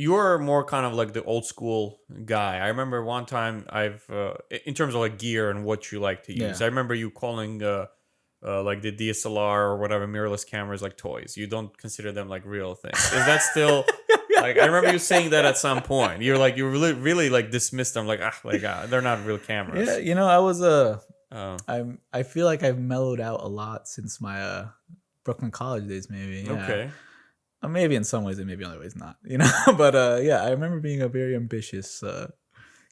you're more kind of like the old school guy. I remember one time in terms of like gear and what you like to use. Yeah. I remember you calling like the DSLR or whatever mirrorless cameras like toys. You don't consider them like real things. Is that still like? I remember you saying that at some point. You're like you really like dismissed them like they're not real cameras. Yeah, I was I feel like I've mellowed out a lot since my Brooklyn College days, maybe. Yeah. Okay. Maybe in some ways and maybe in other ways not, But yeah, I remember being a very ambitious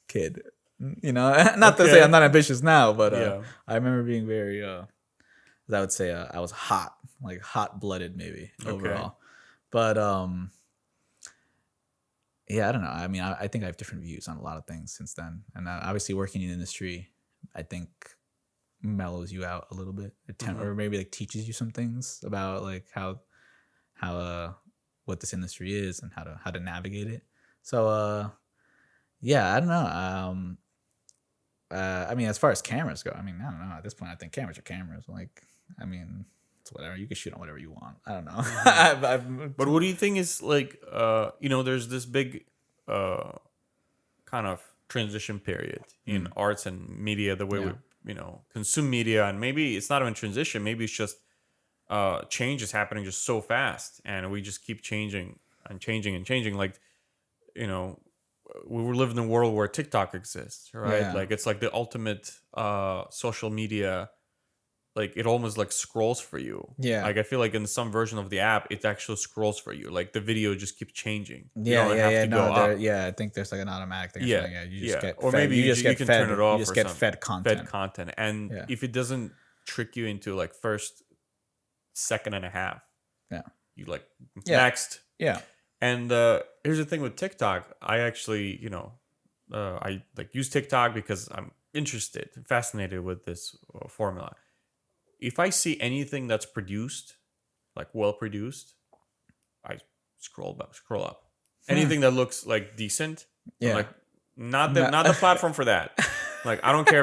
kid. Not to say I'm not ambitious now, but I remember being very I would say I was hot, like hot-blooded maybe overall. But yeah, I don't know. I mean, I think I have different views on a lot of things since then. And obviously working in the industry, I think mellows you out a little bit, or maybe like teaches you some things about like how what this industry is and how to navigate it. So yeah, I don't know. I mean, as far as cameras go, I mean, I don't know. At this point, I think cameras are cameras. Like, I mean, it's whatever. You can shoot on whatever you want. I don't know. But what do you think is like? There's this big kind of transition period in arts and media, the way we consume media, and maybe it's not even transition. Maybe it's just change is happening just so fast, and we just keep changing and changing and changing. Like, we live in a world where TikTok exists, right? Yeah. Like it's like the ultimate social media. Like it almost like scrolls for you. Yeah. Like I feel like in some version of the app, it actually scrolls for you. Like the video just keeps changing. Yeah. I think there's like an automatic thing. Yeah. You just get or fed. maybe you can turn it off. You just get fed content. And if it doesn't trick you into like first second and a half, you like next. Yeah. And here's the thing with TikTok. I actually, I like use TikTok because I'm interested, fascinated with this formula. If I see anything that's produced, like well produced, I scroll up. Anything that looks like decent, I'm like not the platform for that. Like I don't care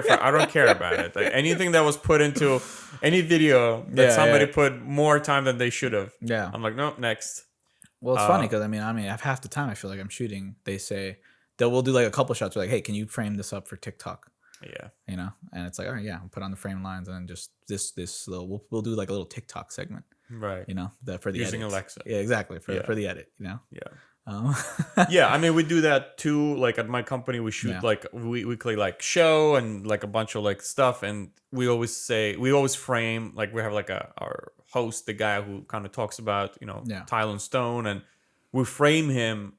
about it. Like anything that was put into any video that somebody put more time than they should have. Yeah. I'm like, nope, next. Well, it's funny because I mean, half the time I feel like I'm shooting. They say we'll do like a couple shots. We're like, hey, can you frame this up for TikTok? Yeah. And it's like, all right, we'll put on the frame lines and then just this we'll do like a little TikTok segment. Right. For the using edits. Alexa. Yeah, exactly. For the edit, Yeah. Yeah, I mean, we do that too. Like at my company, we shoot like weekly like show and like a bunch of like stuff, and we always frame like we have like our host, the guy who kind of talks about Tylen Stone, and we frame him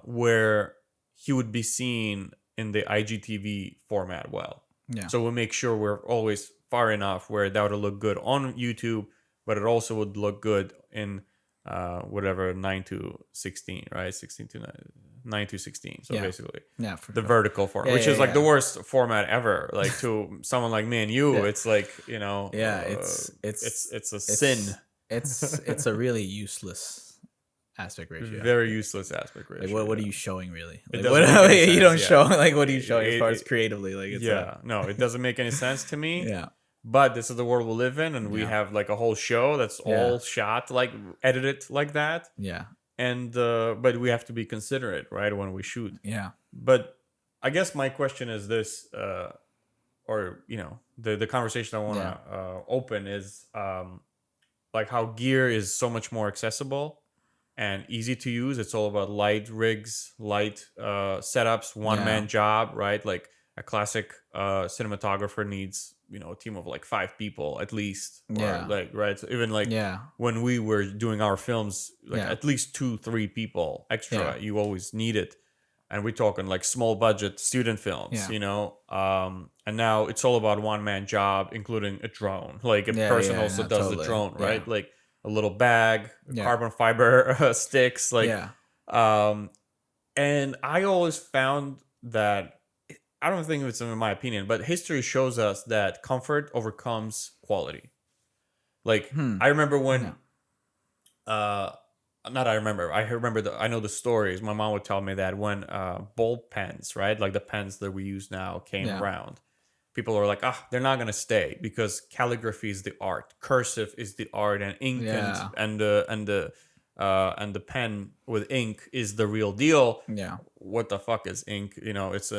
where he would be seen in the IGTV format well. Yeah. So we make sure we're always far enough where that would look good on YouTube, but it also would look good in whatever 9:16, right? 16 to 9:16. So basically, the vertical format, which is like the worst format ever. Like to someone like me and you, it's like it's a sin. It's a really useless aspect ratio. Very useless aspect ratio. Like what are you showing really? Like, you don't show like what are you showing as far as creatively? Like it's no, it doesn't make any sense to me. Yeah. But this is the world we live in, and we have like a whole show that's all shot like edited like that. Yeah. And but we have to be considerate, right, when we shoot. Yeah. But I guess my question is this, or the conversation I want to open is like how gear is so much more accessible and easy to use. It's all about light rigs, light setups, one-man job, right? Like a classic cinematographer needs, a team of like 5 people at least. Or like, right? So even like when we were doing our films, like at least 2-3 people extra, you always need it. And we're talking like small budget student films, and now it's all about one-man job, including a drone. Like a person also does the drone, right? Like a little bag, carbon fiber sticks, like, and I always found that, I don't think it's in my opinion, but history shows us that comfort overcomes quality. Like I remember when, I know the stories. My mom would tell me that when ball pens, right, like the pens that we use now, came around, people were like, they're not gonna stay because calligraphy is the art, cursive is the art, and ink and the and the pen with ink is the real deal. Yeah. What the fuck is ink? It's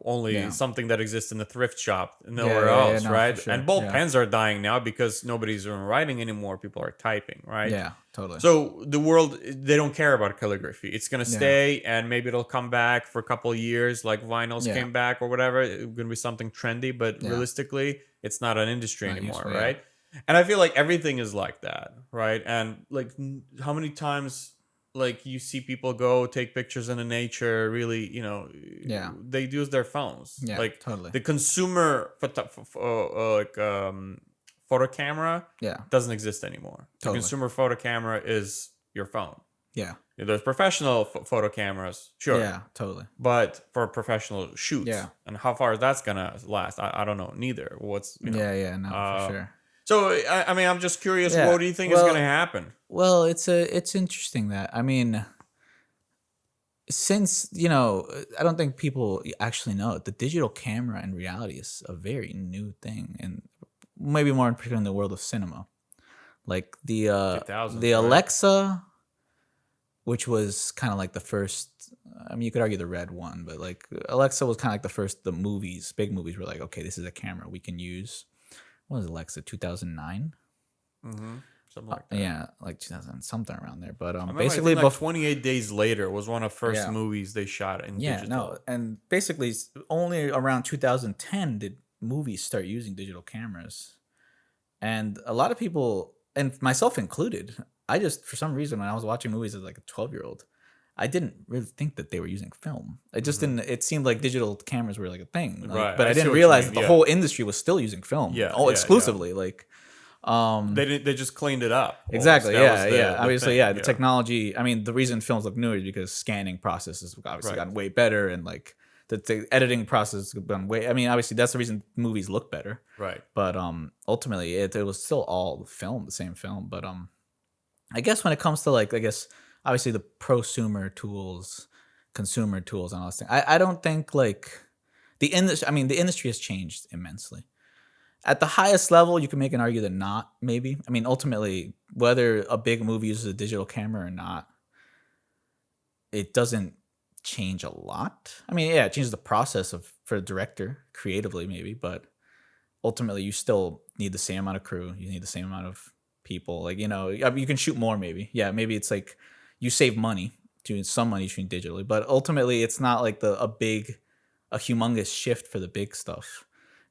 only Yeah. something that exists in the thrift shop, Yeah, nowhere yeah, yeah, else, no, right? for sure. And both Yeah. pens are dying now because nobody's even writing anymore. People are typing, right? Yeah, totally. So the world, they don't care about calligraphy. It's gonna Yeah. stay, and maybe it'll come back for a couple of years, like vinyls Yeah. came back or whatever. It's gonna be something trendy, but Yeah. realistically, it's not an industry Not anymore, useful, yeah. right? And I feel like everything is like that, right? And like, how many times, like, you see people go take pictures in the nature, really, Yeah. they use their phones. Yeah, Like totally. the consumer photo camera Yeah, doesn't exist anymore. The totally. consumer photo camera is your phone. Yeah. There's professional photo cameras, sure. Yeah, totally. But for professional shoots. Yeah. And how far that's going to last, I don't know neither. Yeah, no, for sure. So, I mean, I'm just curious, Yeah. what do you think is going to happen? Well, it's interesting that, I mean, since, I don't think people actually know it, the digital camera in reality is a very new thing, and maybe more in particular in the world of cinema. Like the 2000s, the right? Alexa, which was kind of like the first. I mean, you could argue the red one, but like Alexa was kind of like the first. The big movies were like, okay, this is a camera we can use. What was Alexa? 2009. Mm-hmm. Something like that. Yeah, like 2000, something around there. But Basically, basically, 28 Days Later was one of the first movies they shot in digital. No, and basically only around 2010 did movies start using digital cameras, and a lot of people, and myself included, I just, for some reason, when I was watching movies as like a 12-year-old, I didn't really think that they were using film. I just didn't. It seemed like digital cameras were like a thing, Right. But I didn't realize that the whole industry was still using film, exclusively. Like, they just cleaned it up. Exactly. The Obviously, thing. the technology. I mean, the reason films look newer is because scanning processes have obviously gotten way better, and like the editing process has gone way. I mean, obviously that's the reason movies look better. Right. But ultimately, it was still all film, the same film. But I guess when it comes to like, I guess obviously the prosumer tools, consumer tools, and all those things, I don't think like the industry. I mean, the industry has changed immensely. At the highest level, you can make an argument that not, maybe. I mean, ultimately, whether a big movie uses a digital camera or not, it doesn't change a lot. I mean, yeah, it changes the process for the director, creatively maybe, but ultimately you still need the same amount of crew. You need the same amount of people. Like, you can shoot more maybe. Yeah, maybe it's like you save money, doing some money shooting digitally, but ultimately it's not like a humongous shift for the big stuff.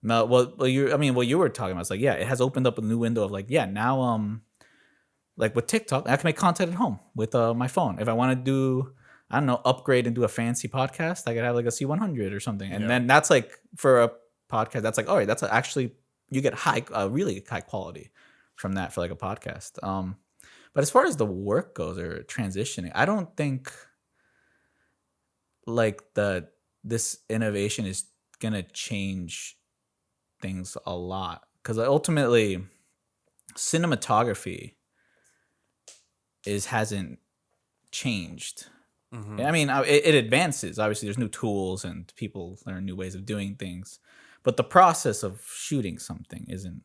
No, what you were talking about is like, yeah, it has opened up a new window of like, yeah, now like with TikTok, I can make content at home with my phone. If I want to do, I don't know, upgrade and do a fancy podcast, I could have like a C100 or something, and then that's like for a podcast, that's like, all right, that's actually, you get really high quality from that for like a podcast. But as far as the work goes or transitioning, I don't think like this innovation is gonna change things a lot, because ultimately cinematography hasn't changed. Mm-hmm. I mean, it advances. Obviously, there's new tools and people learn new ways of doing things, but the process of shooting something isn't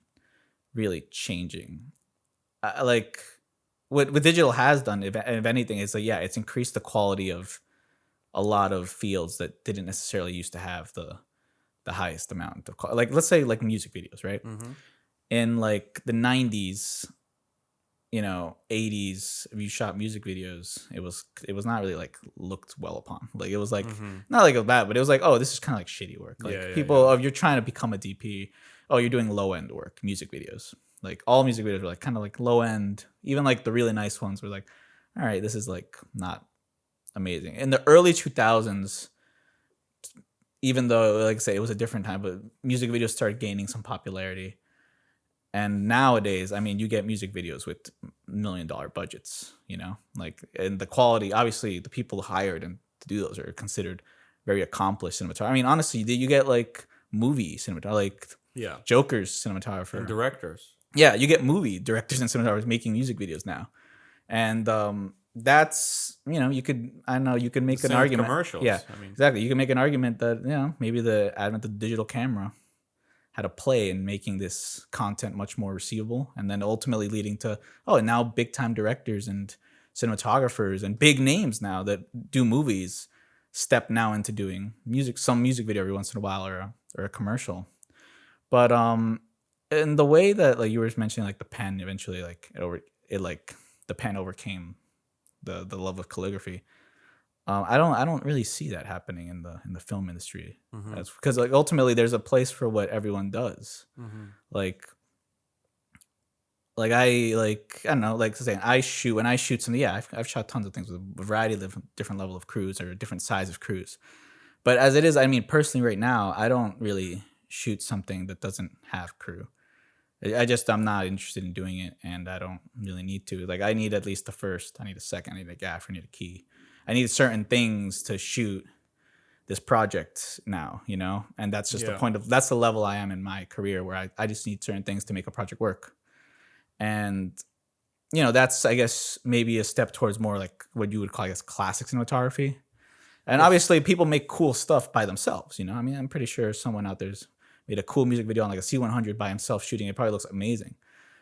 really changing. Like what digital has done, if anything, is like, yeah, it's increased the quality of a lot of fields that didn't necessarily used to have the highest amount of like, let's say like music videos, right? Mm-hmm. In like the 90s, 80s, if you shot music videos, it was not really like looked well upon. Like it was like, not like it was bad, but it was like, oh, this is kind of like shitty work. Like if you're trying to become a DP, oh, you're doing low end work, music videos. Like all music videos were like kind of like low end. Even like the really nice ones were like, all right, this is like not amazing. In the early 2000s, even though, like I say, it was a different time, but music videos started gaining some popularity. And nowadays, I mean, you get music videos with $1 million budgets, like, and the quality, obviously the people hired and to do those are considered very accomplished cinematographers. I mean, honestly, you get like movie cinematographer, like Joker's cinematographer. And directors. Yeah, you get movie directors and cinematographers making music videos now. And that's, you could make an argument. Commercials. Yeah, I mean, exactly. You can make an argument that, maybe the advent of the digital camera had a play in making this content much more receivable, and then ultimately leading to, and now big time directors and cinematographers and big names now that do movies step now into doing some music video every once in a while, or a commercial. But in the way that, like, you were mentioning, like the pen eventually, like the pen overcame the love of calligraphy. I don't really see that happening in the film industry. That's because, like, ultimately there's a place for what everyone does. Like I don't know, like saying when I shoot something. Yeah, I've shot tons of things with a variety of different level of crews or different size of crews. But as it is, I mean, personally, right now, I don't really shoot something that doesn't have crew. I'm not interested in doing it, and I don't really need to. Like, I need at least the first, I need a second, I need a gaffer, I need a key. I need certain things to shoot this project now, and that's just that's the level I am in my career, where I just need certain things to make a project work. And, that's, I guess, maybe a step towards more like what you would call, I guess, classic cinematography. And obviously people make cool stuff by themselves, I mean, I'm pretty sure someone out there's made a cool music video on like a C100 by himself shooting. It probably looks amazing.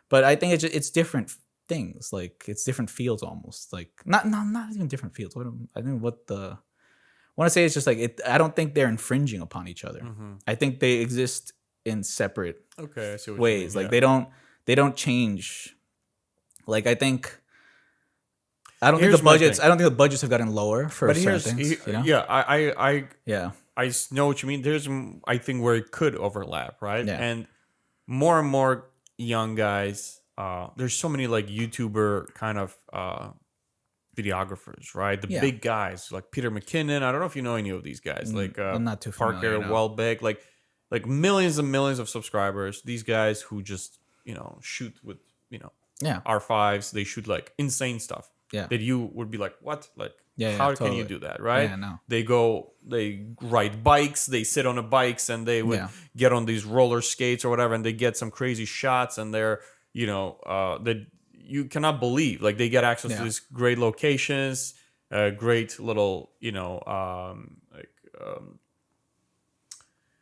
But I think it's different things. Like, it's different fields almost. Like, not even different fields. I want to say it's just like I don't think they're infringing upon each other. I think they exist in separate I see what ways. you mean. Like, they don't change. Like, I don't think the budgets have gotten lower for certain things. I know what you mean. There's, I think, where it could overlap, right? Yeah. And more young guys. There's so many like YouTuber kind of videographers, right? The big guys like Peter McKinnon. I don't know if you know any of these guys. Like I'm not too familiar. Parker Welbeck. Like millions and millions of subscribers. These guys who just shoot with R5s. They shoot like insane stuff. Yeah. That you would be like, what? Like, how can you do that, right? Yeah, no. They ride bikes, they sit on the bikes, and they would get on these roller skates or whatever, and they get some crazy shots, and they're, that you cannot believe. Like, they get access to these great locations, great little,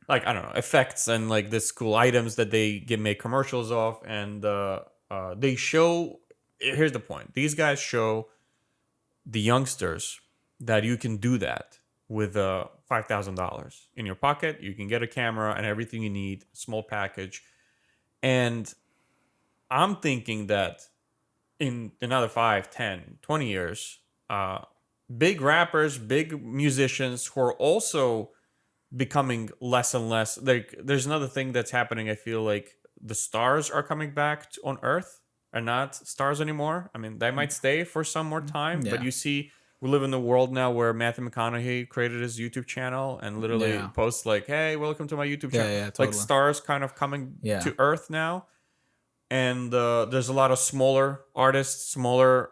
like, I don't know, effects and like this cool items that they make commercials of, and they show. Here's the point. These guys show the youngsters that you can do that with $5,000 in your pocket. You can get a camera and everything you need, small package. And I'm thinking that in another 5, 10, 20 years, big rappers, big musicians who are also becoming less and less. Like, there's another thing that's happening. I feel like the stars are coming back on Earth. Are not stars anymore. I mean, they might stay for some more time, but you see, we live in a world now where Matthew McConaughey created his YouTube channel and literally posts like, "Hey, welcome to my YouTube channel." Totally. Like, stars kind of coming to Earth now, and there's a lot of smaller artists, smaller,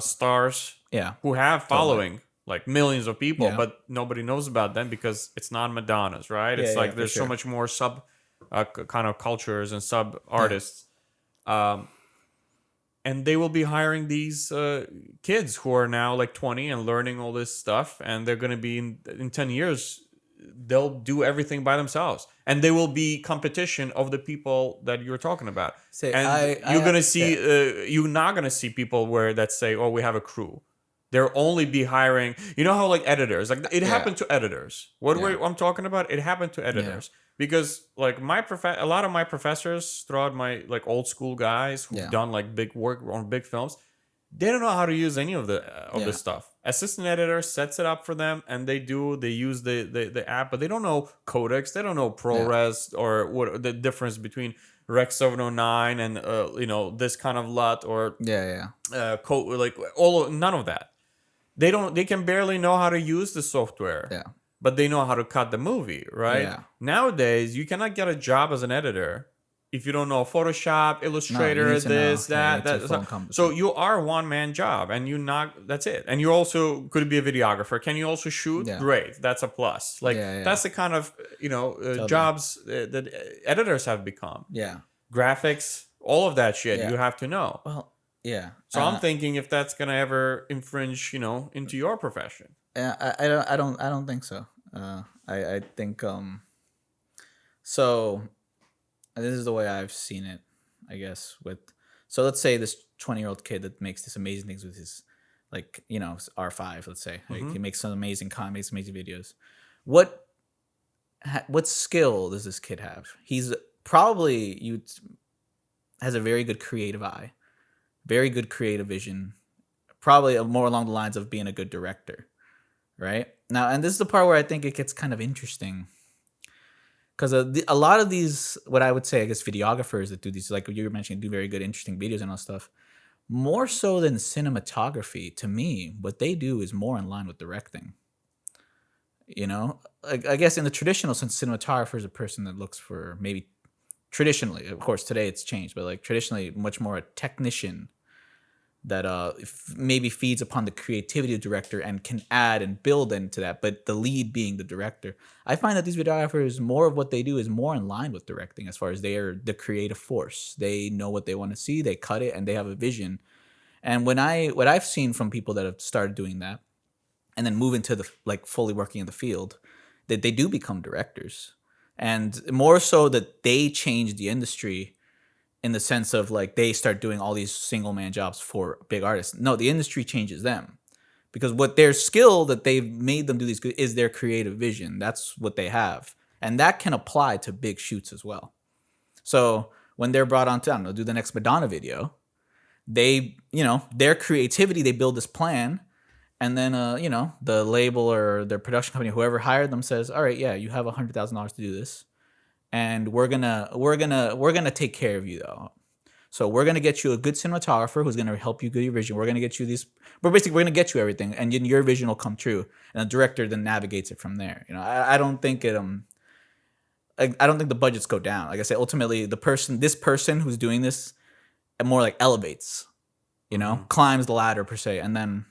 stars, who have following like millions of people, but nobody knows about them because it's not Madonna's, right? It's like there's so much more sub kind of cultures and sub artists. And they will be hiring these kids who are now like 20 and learning all this stuff, and they're going to be in 10 years they'll do everything by themselves, and they will be competition of the people that you're talking about. You're not going to see people where that say, "Oh, we have a crew." They'll only be hiring, how like editors, like it happened to editors. I'm talking about, it happened to editors. Because like a lot of my professors throughout my like old school guys who've done like big work on big films, they don't know how to use any of this stuff. Assistant editor sets it up for them, and they use the app, but they don't know codecs, they don't know ProRes or what the difference between Rec 709 and this kind of LUT or code, like none of that. They can barely know how to use the software. Yeah. But they know how to cut the movie, right? Yeah. Nowadays, you cannot get a job as an editor if you don't know Photoshop, Illustrator, that. So you are a one-man job, and that's it. And you also could be a videographer. Can you also shoot? Yeah. Great. That's a plus. Like, that's the kind of, jobs that editors have become. Yeah. Graphics, all of that shit, you have to know. Well, yeah. So I'm thinking if that's going to ever infringe, into your profession. I don't think so. I think so this is the way I've seen it, I guess. So let's say this 20-year-old kid that makes this amazing things with his, like, you know, R5, let's say. Like, he makes some amazing comics, amazing videos. What skill does this kid have? He's probably has a very good creative eye, very good creative vision, probably more along the lines of being a good director, right? Now, and this is the part where I think it gets kind of interesting. Because a lot of these, what I would say, I guess, videographers that do these, like you were mentioning, do very good, interesting videos and all stuff, more so than cinematography, to me, what they do is more in line with directing. You know, like, I guess in the traditional sense, cinematographer is a person that looks for maybe traditionally, of course, today it's changed, but like traditionally, much more a technician that maybe feeds upon the creativity of the director and can add and build into that, but the lead being the director. I find that these videographers, more of what they do is more in line with directing as far as they are the creative force. They know what they want to see, they cut it, and they have a vision. And what I've seen from people that have started doing that and then move into the like fully working in the field, that they do become directors. And more so that they change the industry in the sense of like they start doing all these single man jobs for big artists. No, the industry changes them because what their skill that they've made them do these good is their creative vision. That's what they have. And that can apply to big shoots as well. So when they're brought on to, I don't know, do the next Madonna video, they, you know, their creativity, they build this plan. And then, you know, the label or their production company, whoever hired them says, all right, yeah, you have $100,000 to do this. And we're gonna take care of you though. So we're gonna get you a good cinematographer who's gonna help you get your vision. We're gonna get you these. But basically, we're gonna get you everything, and your vision will come true. And the director then navigates it from there. You know, I don't think it. I don't think the budgets go down. Like I said, ultimately, this person who's doing this, more like elevates. You know, climbs the ladder per se, and then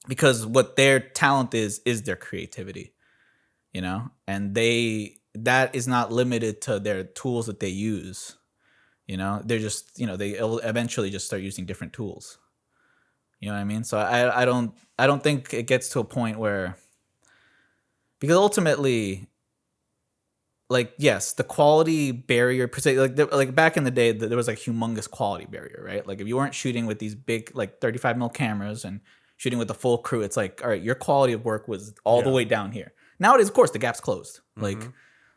because what their talent is their creativity. You know, and that is not limited to their tools that they use. You know, they're just, you know, they eventually just start using different tools. You know what I mean? So I don't think it gets to a point where, because ultimately, like, yes, the quality barrier per se, like back in the day, there was like humongous quality barrier, right? Like if you weren't shooting with these big like 35 mil cameras and shooting with the full crew, it's like, all right, your quality of work was all the way down here. Nowadays, of course, the gap's closed. Like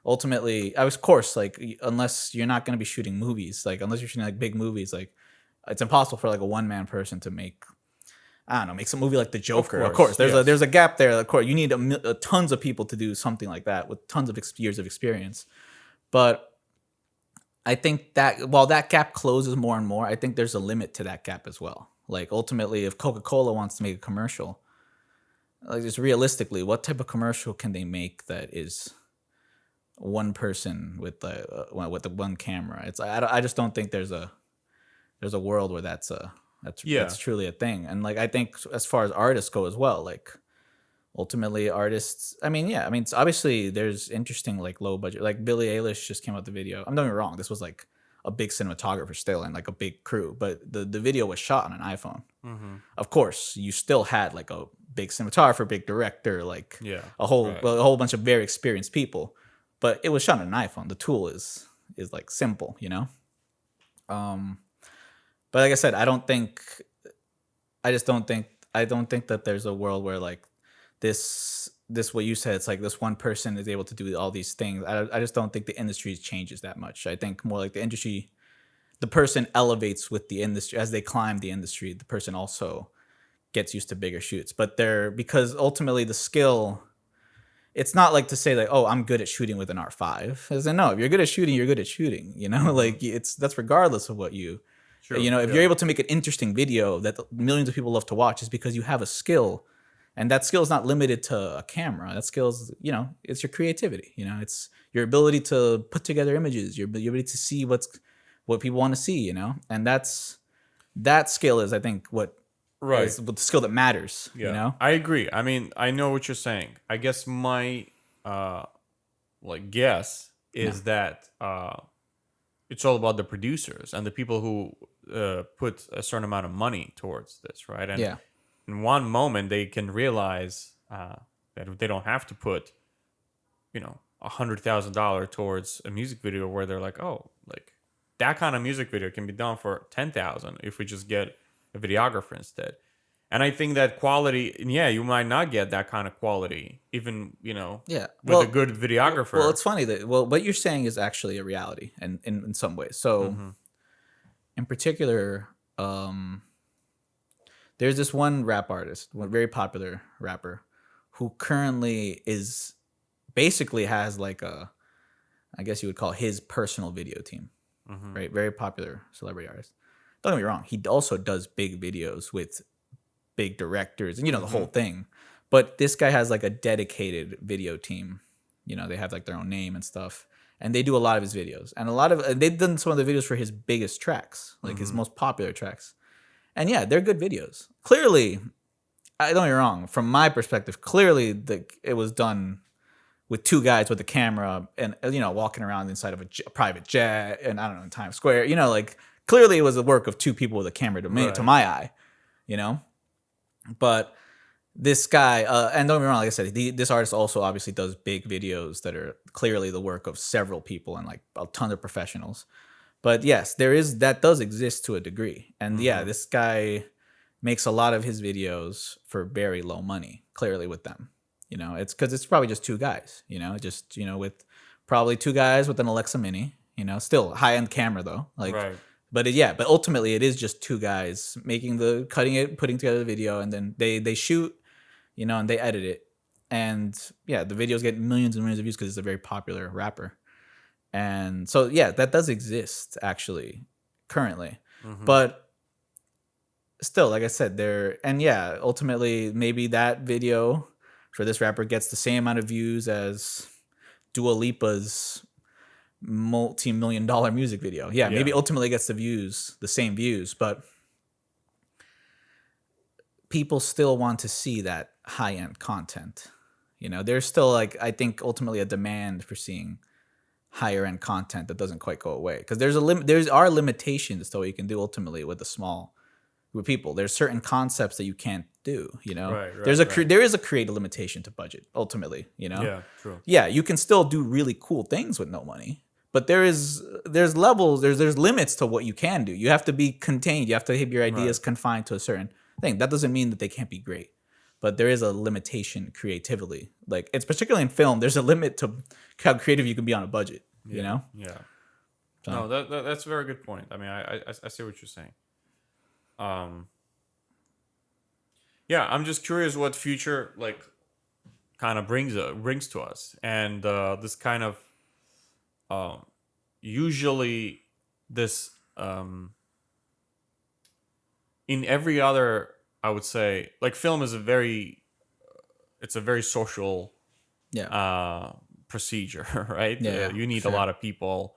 ultimately, of course, like unless you're not going to be shooting movies, like unless you're shooting like big movies, like it's impossible for like a one-man person to make, I don't know, make some movie like The Joker. Of course, there's a gap there. Of course, you need tons of people to do something like that with tons of years of experience. But I think that while that gap closes more and more, I think there's a limit to that gap as well. Like ultimately, if Coca-Cola wants to make a commercial, like just realistically, what type of commercial can they make that is one person with the one camera? It's I just don't think there's a world where that's truly a thing. And like I think as far as artists go as well, like ultimately artists, I mean it's obviously there's interesting like low budget, like Billie Eilish just came out the video. I'm not even wrong, this was like a big cinematographer still and like a big crew, but the video was shot on an iPhone. Of course, you still had like a big cinematographer, big director, like a whole bunch of very experienced people, but it was shot on an iPhone. The tool is like simple, you know. But like I said, I don't think that there's a world where like this what you said, it's like this one person is able to do all these things. I just don't think the industry changes that much. I think more like the industry, the person elevates with the industry as they climb the industry. The person also gets used to bigger shoots, but because ultimately the skill, it's not like to say like, oh, I'm good at shooting with an R5. As in, no, if you're good at shooting, you're good at shooting. You know, like that's regardless of what you. True. You know, if you're able to make an interesting video that millions of people love to watch, it's because you have a skill, and that skill is not limited to a camera. That skill is, you know, it's your creativity. You know, it's your ability to put together images, your ability to see what people want to see. You know, and that skill is, I think, what is the skill that matters. Yeah. You know, I agree. I mean, I know what you're saying. I guess my guess is that it's all about the producers and the people who put a certain amount of money towards this, right? And in one moment, they can realize that they don't have to put, you know, $100,000 towards a music video where they're like, oh, like that kind of music video can be done for $10,000 if we just get a videographer instead. And I think that quality, yeah, you might not get that kind of quality, even, Yeah. with a good videographer. Well, it's funny that what you're saying is actually a reality, and in some ways. So, in particular, there's this one rap artist, one very popular rapper, who currently is basically has like I guess you would call his personal video team, right? Very popular celebrity artist. Don't get me wrong, he also does big videos with big directors and the whole thing. But this guy has like a dedicated video team. They have like their own name and stuff, and they do a lot of his videos. And they've done some of the videos for his biggest tracks, like his most popular tracks. And yeah, they're good videos. Clearly, I don't get me wrong. From my perspective, clearly it was done with two guys with a camera and walking around inside of a private jet and I don't know, in Times Square. Like clearly it was the work of two people with a camera to my eye. But this guy, and don't get me wrong, like I said, this artist also obviously does big videos that are clearly the work of several people and like a ton of professionals. But yes, that does exist to a degree. And yeah, this guy makes a lot of his videos for very low money, clearly with them. It's because it's probably just two guys, with probably two guys with an Alexa Mini, still high-end camera though. Like, right. But but ultimately it is just two guys putting together the video, and then they shoot, and they edit it. And yeah, the videos get millions and millions of views because it's a very popular rapper. And so, yeah, that does exist actually currently. But still, like I said, ultimately maybe that video for this rapper gets the same amount of views as Dua Lipa's multi-million-dollar music video. Yeah, maybe ultimately gets the same views, but people still want to see that high-end content. There's still I think ultimately a demand for seeing higher end content that doesn't quite go away, because there are limitations to what you can do ultimately with a small group of people. There's certain concepts that you can't do. Right, there is a creative limitation to budget ultimately. Yeah, true. Yeah, you can still do really cool things with no money, but there's levels, there's limits to what you can do. You have to be contained. You have to have your ideas confined to a certain thing. That doesn't mean that they can't be great, but there is a limitation creatively. Like, it's particularly in film, there's a limit to how creative you can be on a budget, Yeah. So. No, that's a very good point. I mean, I see what you're saying. Yeah, I'm just curious what future kind of brings to us, and this kind of usually this in every other, I would say, like, film is a very social procedure, right? You need a lot of people.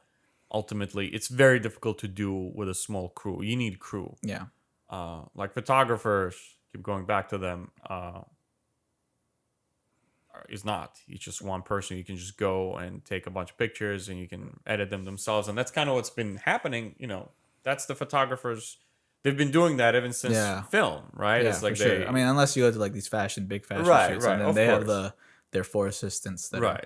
Ultimately, it's very difficult to do with a small crew. You need crew. Yeah. Like photographers, keep going back to them, is not. It's just one person. You can just go and take a bunch of pictures and you can edit them themselves. And that's kind of what's been happening. That's the photographers. They've been doing that even since film, right? Yeah, it's like for sure. I mean, unless you go to like these big fashion shoots, and then they have their four assistants that are,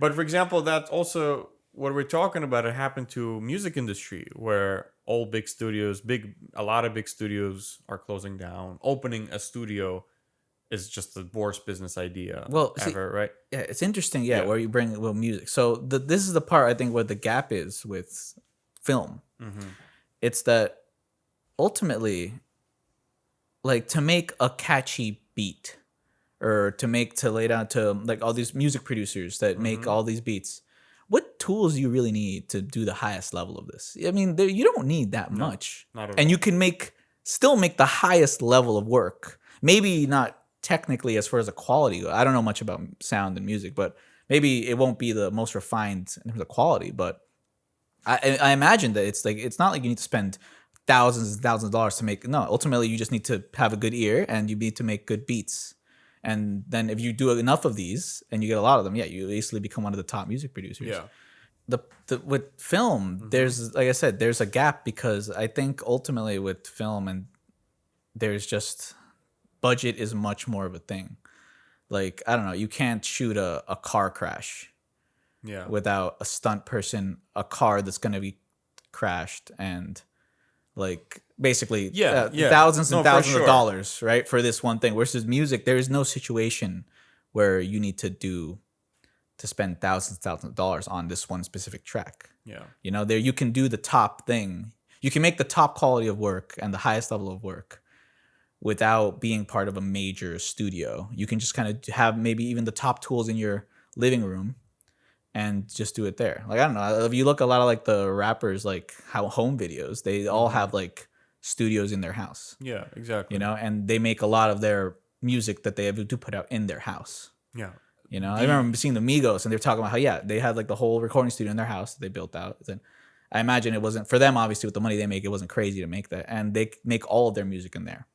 But for example, that's also what we're talking about. It happened to music industry, where all a lot of big studios are closing down. Opening a studio is just the worst business idea ever, right? Yeah, it's interesting. Yeah, where you bring music. So this is the part I think where the gap is with film. It's that ultimately, like, to make a catchy beat, or to lay down to like all these music producers that make all these beats, what tools do you really need to do the highest level of this? I mean, you don't need that much, not at and all. you can still make the highest level of work. Maybe not technically as far as the quality goes. I don't know much about sound and music, but maybe it won't be the most refined in terms of quality. But I imagine that it's not like you need to spend thousands and thousands of dollars to make. No, ultimately you just need to have a good ear and you need to make good beats. And then if you do enough of these and you get a lot of them, you easily become one of the top music producers. Yeah. With film, there's, like I said, there's a gap, because I think ultimately with film, and there's just budget is much more of a thing. Like, I don't know, you can't shoot a car crash without a stunt person, a car that's going to be crashed, and like basically Yeah, yeah. thousands and No, for thousands sure. of dollars, right, for this one thing. Versus music, there is no situation where you need to spend thousands of dollars on this one specific track. Yeah. You know, there you can do the top thing. You can make the top quality of work and the highest level of work without being part of a major studio. You can just kind of have maybe even the top tools in your living room and just do it there. Like, I don't know, if you look a lot of like the rappers, like how home videos, they all have like studios in their house, Yeah, exactly. you know, and they make a lot of their music that they do put out in their house. Yeah. You know, I remember seeing the Migos and they were talking about how, yeah, they had like the whole recording studio in their house that they built out. And I imagine it wasn't for them, obviously, with the money they make, it wasn't crazy to make that. And they make all of their music in there.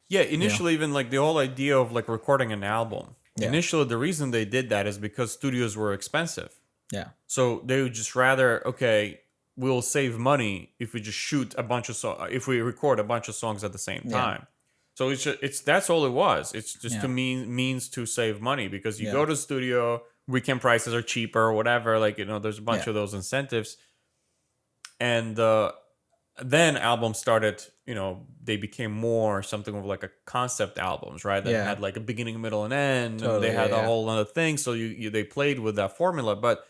Yeah, initially, even like the whole idea of like recording an album. Yeah. Initially, the reason they did that is because studios were expensive. Yeah. So they would just rather, okay, we'll save money if we just shoot a bunch of if we record a bunch of songs at the same time. So it's that's all it was. It's just to means to save money, because you go to the studio, weekend prices are cheaper or whatever. Like, you know, there's a bunch of those incentives. And then albums started, you know, they became more something of like a concept albums, right? That had like a beginning, middle, and end. Totally, and they had a whole other thing. So they played with that formula. But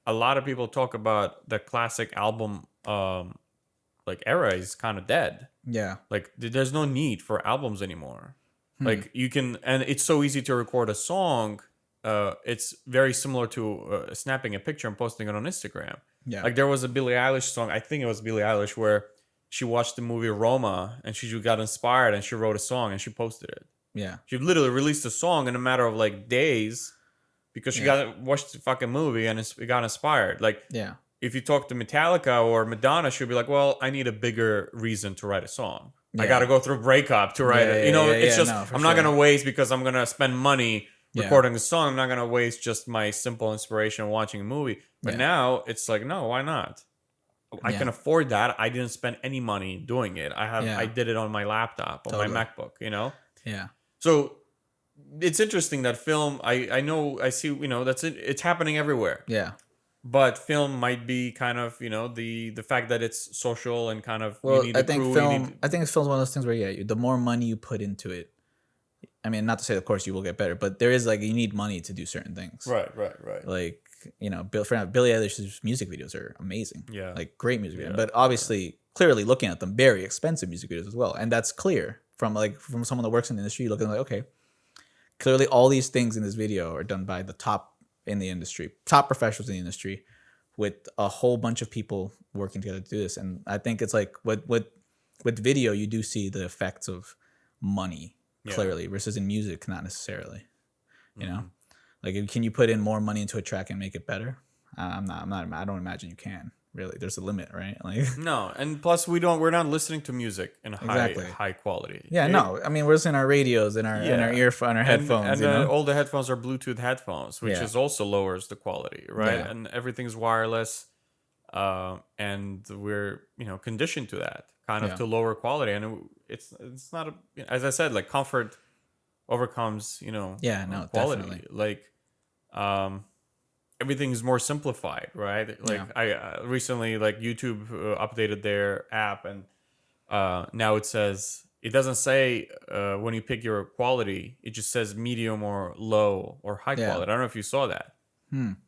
a lot of people talk about the classic album like era is kind of dead. Yeah. Like there's no need for albums anymore. Like you can, and it's so easy to record a song. It's very similar to snapping a picture and posting it on Instagram. Yeah. Like there was a Billie Eilish song, I think it was Billie Eilish, where she watched the movie Roma and she got inspired and she wrote a song and she posted it. Yeah. She literally released a song in a matter of like days because she watched the fucking movie and it got inspired. Like, if you talk to Metallica or Madonna, she'll be like, well, I need a bigger reason to write a song. I got to go through a breakup to write it. You know, it's just, I'm not going to waste because I'm going to spend money recording a song. I'm not going to waste just my simple inspiration of watching a movie. But now it's like, no, why not? I can afford that. I didn't spend any money doing it. I did it on my laptop, on my MacBook, you know? Yeah. So it's interesting that film, I see, you know, that's it. It's happening everywhere. Yeah. But film might be kind of, you know, the fact that it's social and kind of, well, I think film's one of those things where, the more money you put into it, I mean, not to say, of course, you will get better, but there is like, you need money to do certain things. Right. Like, you know, Billie Eilish's music videos are amazing. Yeah. Like great music videos. But obviously, clearly looking at them, very expensive music videos as well. And that's clear from someone that works in the industry, looking like, okay, clearly all these things in this video are done by the top in the industry, top professionals in the industry, with a whole bunch of people working together to do this. And I think it's like with video, you do see the effects of money clearly, versus in music, not necessarily. You know, like, can you put in more money into a track and make it better? I don't imagine you can. Really, there's a limit, right? Like, no, and plus we're not listening to music in high quality. Yeah, no, I mean, we're listening to our radios and our headphones, and all the headphones are Bluetooth headphones, which is also lowers the quality, right? And everything's wireless, and we're, you know, conditioned to that kind of to lower quality, and it's not as I said, like, comfort overcomes, you know, quality. Definitely. Like, everything is more simplified, right? Like, I recently, like, YouTube updated their app, and now it doesn't say when you pick your quality, it just says medium or low or high quality. I don't know if you saw that.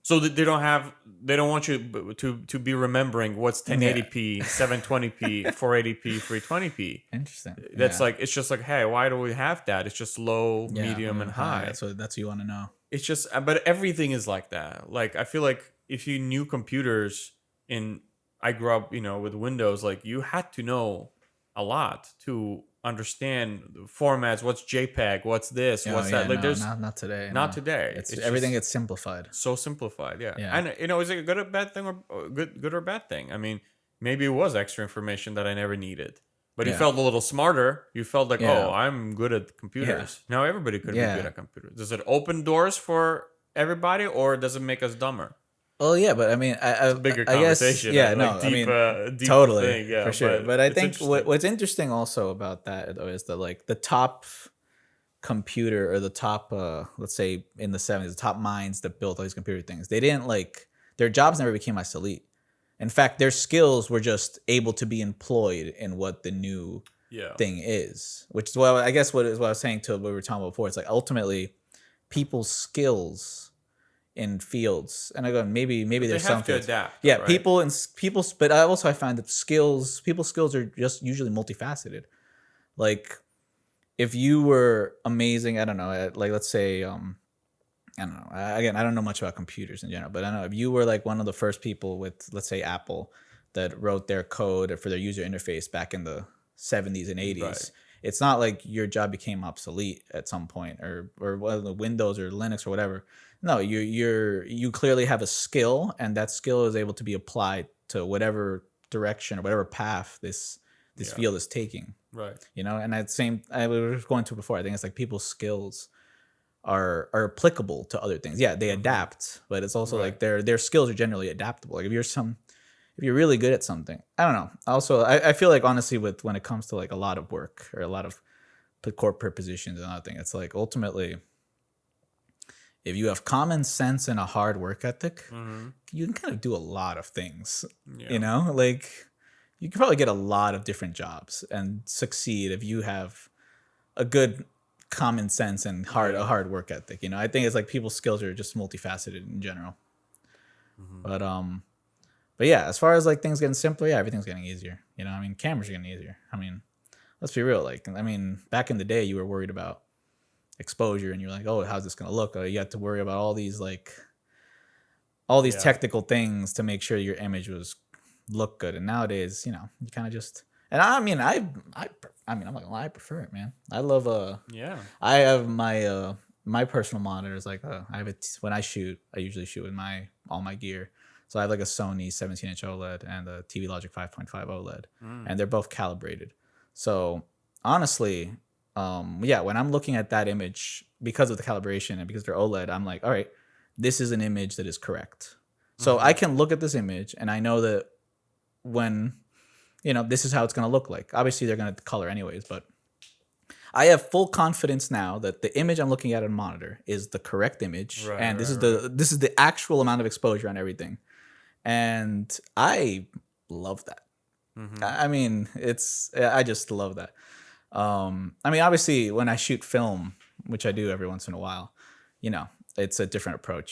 So they don't want you to be remembering what's 1080p, 720p, 480p, 320p. Interesting. That's like, it's just like, hey, why do we have that? It's just low, medium, and high. That's what you want to know. It's just, but everything is like that. Like, I feel like if you knew computers I grew up, you know, with Windows, like, you had to know a lot to understand the formats. What's JPEG? What's this? What's that? Like, there's not today. Not today. It's everything gets simplified. So simplified. Yeah. And, you know, is it a good or bad thing, or good or bad thing? I mean, maybe it was extra information that I never needed. But you felt a little smarter. You felt like, oh, I'm good at computers. Now everybody could be good at computers. Does it open doors for everybody, or does it make us dumber? Well, yeah, but I mean, it's a bigger conversation. Yeah, deep totally, thing, for sure. But I think what's interesting also about that, though, is that, like, the top computer, or the top, let's say in the 70s, the top minds that built all these computer things, they didn't, like, their jobs never became obsolete. In fact, their skills were just able to be employed in what the new thing is, which is what I guess what I was saying to what we were talking about before. It's like ultimately people's skills in fields, and again, maybe there's some to fields. adapt. Yeah, right? people, but I find that people's skills are just usually multifaceted. Like if you were amazing, I don't know, at, like let's say, I don't know. Again, I don't know much about computers in general, but I know if you were like one of the first people with, let's say, Apple that wrote their code for their user interface back in the 70s and 80s. Right. It's not like your job became obsolete at some point, or whether Windows or Linux or whatever. No, you clearly have a skill, and that skill is able to be applied to whatever direction or whatever path this field is taking. Right. You know, and that same I was going to before. I think it's like people's skills are applicable to other things. Yeah, they adapt, but it's also like their skills are generally adaptable. Like if you're really good at something, I don't know. Also, I feel like honestly when it comes to like a lot of work or a lot of corporate positions and other thing, it's like ultimately if you have common sense and a hard work ethic, you can kind of do a lot of things. You know, like you can probably get a lot of different jobs and succeed if you have a good common sense and a hard work ethic. You know, I think it's like people's skills are just multifaceted in general. But yeah, as far as like things getting simpler, yeah, everything's getting easier. You know, I mean, cameras are getting easier. I mean, let's be real. Like, I mean, back in the day, you were worried about exposure, and you're like, oh, how's this gonna look? You had to worry about all these technical things to make sure your image was look good. And nowadays, you know, you kind of just. And I mean, I'm not gonna lie, I prefer it, man. I love I have my personal monitors. Like, I have when I shoot, I usually shoot with all my gear. So I have like a Sony 17-inch OLED and a TV Logic 5.5 OLED, and they're both calibrated. So honestly, when I'm looking at that image because of the calibration and because they're OLED, I'm like, all right, this is an image that is correct. So I can look at this image and I know that when, you know, this is how it's going to look like. Obviously, they're going to color anyways, but I have full confidence now that the image I'm looking at on monitor is the correct image, and this is the actual amount of exposure on everything. And I love that. I mean, I just love that. I mean, obviously, when I shoot film, which I do every once in a while, you know, it's a different approach.